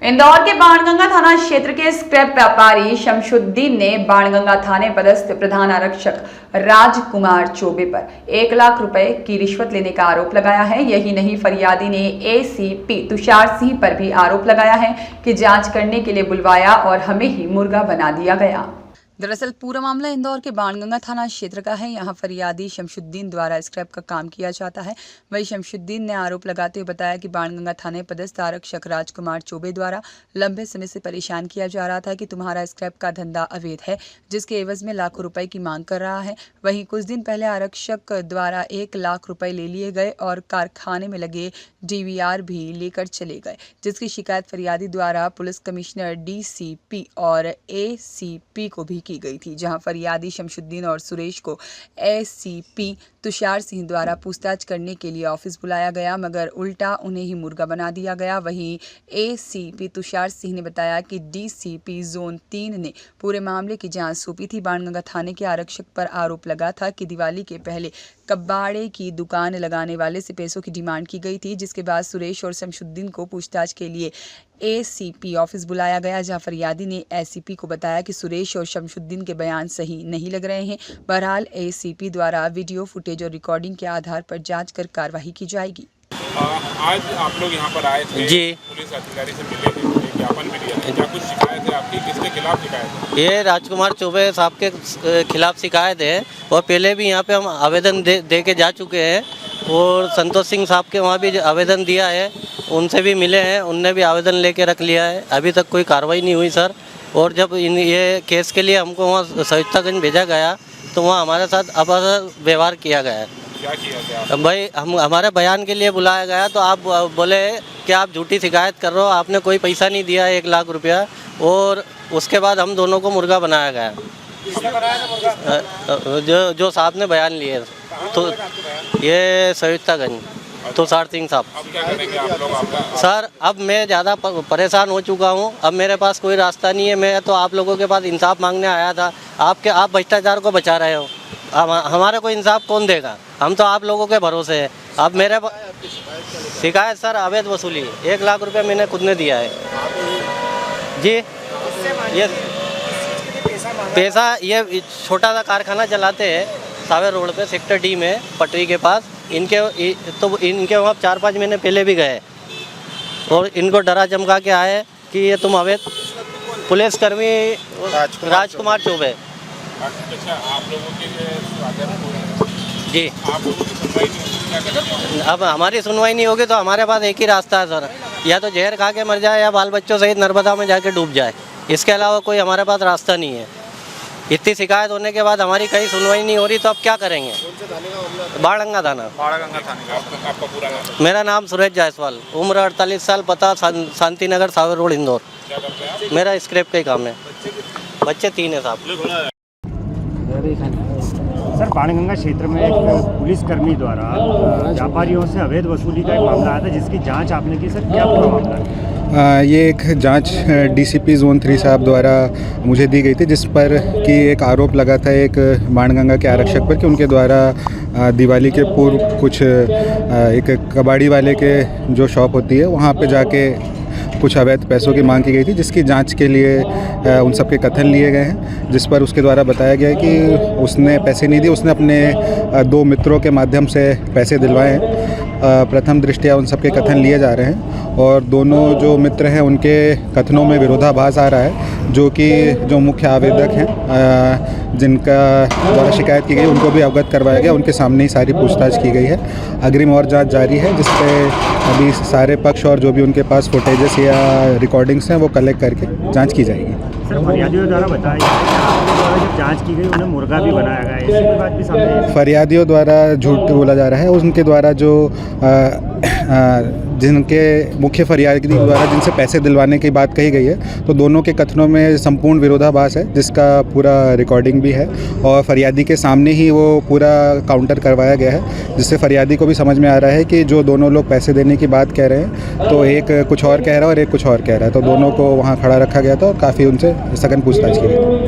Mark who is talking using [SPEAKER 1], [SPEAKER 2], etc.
[SPEAKER 1] इंदौर के बाणगंगा थाना क्षेत्र के स्क्रैप व्यापारी शमशुद्दीन ने बाणगंगा थाने पदस्थ प्रधान आरक्षक राजकुमार चौबे पर 1 लाख रुपए की रिश्वत लेने का आरोप लगाया है। यही नहीं, फरियादी ने एसीपी तुषार सिंह पर भी आरोप लगाया है कि जांच करने के लिए बुलवाया और हमें ही मुर्गा बना दिया गया। दरअसल पूरा मामला इंदौर के बाणगंगा थाना क्षेत्र का है। यहाँ फरियादी शमशुद्दीन द्वारा स्क्रैप का काम किया जाता है। वही शमशुद्दीन ने आरोप लगाते हुए बताया कि बाणगंगा थाने पदस्थ आरक्षक राजकुमार चौबे द्वारा लंबे समय से परेशान किया जा रहा था कि तुम्हारा स्क्रैप का धंधा अवैध है, जिसके एवज में लाखों रुपए की मांग कर रहा है। वहीं कुछ दिन पहले आरक्षक द्वारा 1 लाख रुपए ले लिए गए और कारखाने में लगे DVR भी लेकर चले गए, जिसकी शिकायत फरियादी द्वारा पुलिस कमिश्नर DCP और ACP को भी की गई थी। जहां फरियादी शमशुद्दीन और सुरेश को ACP तुषार सिंह द्वारा पूछताछ करने के लिए ऑफिस बुलाया गया, मगर उल्टा उन्हें ही मुर्गा बना दिया गया। वहीं ACP तुषार सिंह ने बताया कि DCP जोन 3 ने पूरे मामले की जांच सौंपी थी। बाणगंगा थाने के आरक्षक पर आरोप लगा था कि दिवाली के पहले कबाड़े की दुकान लगाने वाले से पैसों की डिमांड की गई थी, जिसके बाद सुरेश और शमशुद्दीन को पूछताछ के लिए ACP ऑफिस बुलाया गया, जहां फरियादी ने ACP को बताया कि सुरेश और शमशुद्दीन के बयान सही नहीं लग रहे हैं। बहरहाल ACP द्वारा वीडियो फुटेज और रिकॉर्डिंग के आधार पर जांच कर कार्रवाई की जाएगी।
[SPEAKER 2] आज आप लोग यहाँ पर आए थे
[SPEAKER 3] जी,
[SPEAKER 2] पुलिस अधिकारी से मिले थे, एक ज्ञापन भी दिया था। क्या कुछ शिकायत है आपकी? किसके खिलाफ शिकायत है?
[SPEAKER 3] ये राजकुमार चौबे साहब के खिलाफ शिकायत है और पहले भी यहाँ पे हम आवेदन दे के जा चुके हैं और संतोष सिंह साहब के वहाँ भी आवेदन दिया है, उनसे भी मिले हैं, उनने भी आवेदन लेके रख लिया है। अभी तक कोई कार्रवाई नहीं हुई सर। और जब ये केस के लिए हमको वहाँ सयुक्तागंज भेजा गया तो वहाँ हमारे साथ अभद्र व्यवहार किया गया है।
[SPEAKER 2] क्या किया गया?
[SPEAKER 3] भाई हमारे बयान के लिए बुलाया गया तो आप बोले कि आप झूठी शिकायत कर रहे हो, आपने कोई पैसा नहीं दिया 1 लाख रुपया, और उसके बाद हम दोनों को मुर्गा बनाया गया।
[SPEAKER 2] किसने बनाया था मुर्गा?
[SPEAKER 3] जो साहब ने बयान लिए तो ये सयुक्तागंज तुषार सिंह साहब।
[SPEAKER 2] अब क्या करेंगे आप लोग? आपका
[SPEAKER 3] सर अब मैं ज़्यादा परेशान हो चुका हूँ, अब मेरे पास कोई रास्ता नहीं है। मैं तो आप लोगों के पास इंसाफ मांगने आया था। आप भ्रष्टाचार को बचा रहे हो, हमारे को इंसाफ कौन देगा? हम तो आप लोगों के भरोसे हैं। अब मेरे शिकायत सर अवैध वसूली 1 लाख रुपये मैंने खुद ने दिया है जी। ये पैसा ये छोटा सा कारखाना चलाते हैं सावेर रोड पे सेक्टर D में पटरी के पास। इनके वहाँ 4-5 महीने पहले भी गए और इनको डरा चमका के आए कि ये तुम अवैध पुलिसकर्मी राजकुमार चौबे।
[SPEAKER 2] अच्छा, आप लोगों के
[SPEAKER 3] जी,
[SPEAKER 2] आप लोगों की सुनवाई नहीं होगी, क्या करेंगे?
[SPEAKER 3] अब हमारी सुनवाई नहीं होगी तो हमारे पास एक ही रास्ता है सर, या तो जहर खा के मर जाए या बाल बच्चों सहित नर्मदा में जाके डूब जाए। इसके अलावा कोई हमारे पास रास्ता नहीं है। इतनी शिकायत होने के बाद हमारी कहीं सुनवाई नहीं हो रही तो अब क्या करेंगे? बाणगंगा थाना।
[SPEAKER 2] बाणगंगा थाने का आपका पूरा नाम?
[SPEAKER 3] मेरा नाम सुरेश जायसवाल, उम्र 48 साल, पता शांति नगर सावेर रोड इंदौर।
[SPEAKER 2] क्या करते हैं आप?
[SPEAKER 3] मेरा स्क्रैप का ही काम है। बच्चे 3 है साहब।
[SPEAKER 4] सर, बाणगंगा क्षेत्र में एक पुलिसकर्मी द्वारा व्यापारियों से अवैध वसूली का एक मामला आया था, जिसकी जांच आपने की। सर, क्या पूरा मामला है?
[SPEAKER 5] ये एक जांच DCP जोन 3 साहब द्वारा मुझे दी गई थी, जिस पर कि एक आरोप लगा था एक बाणगंगा के आरक्षक पर कि उनके द्वारा दिवाली के पूर्व कुछ एक कबाड़ी वाले के जो शॉप होती है वहाँ पे जाके कुछ अवैध पैसों की मांग की गई थी, जिसकी जांच के लिए उन सब के कथन लिए गए हैं, जिस पर उसके द्वारा बताया गया कि उसने पैसे नहीं दिए, उसने अपने 2 मित्रों के माध्यम से पैसे दिलवाए हैं। प्रथम दृष्टया उन सब के कथन लिए जा रहे हैं और दोनों जो मित्र हैं उनके कथनों में विरोधाभास आ रहा है, जो कि जो मुख्य आवेदक हैं जिनका द्वारा शिकायत की गई उनको भी अवगत करवाया गया, उनके सामने ही सारी पूछताछ की गई है। अग्रिम और जांच जारी है, जिस पे अभी सारे पक्ष और जो भी उनके पास फुटेजेस या रिकॉर्डिंग्स हैं वो कलेक्ट करके जांच की जाएगी।
[SPEAKER 4] सर, फरियादियों द्वारा बताया गया है कि आपके द्वारा जब जांच की गई उन्हें मुर्गा भी बनाया गया है, ऐसी कोई बात भी सामने आई?
[SPEAKER 5] फरियादियों द्वारा झूठ बोला जा रहा है। उनके द्वारा जो जिनके मुख्य फरियादी द्वारा जिनसे पैसे दिलवाने की बात कही गई है, तो दोनों के कथनों में संपूर्ण विरोधाभास है, जिसका पूरा रिकॉर्डिंग भी है और फरियादी के सामने ही वो पूरा काउंटर करवाया गया है, जिससे फरियादी को भी समझ में आ रहा है कि जो दोनों लोग पैसे देने की बात कह रहे हैं तो एक कुछ और कह रहा है और एक कुछ और कह रहा है, तो दोनों को वहाँ खड़ा रखा गया था और काफ़ी उनसे सघन पूछताछ की गई थी।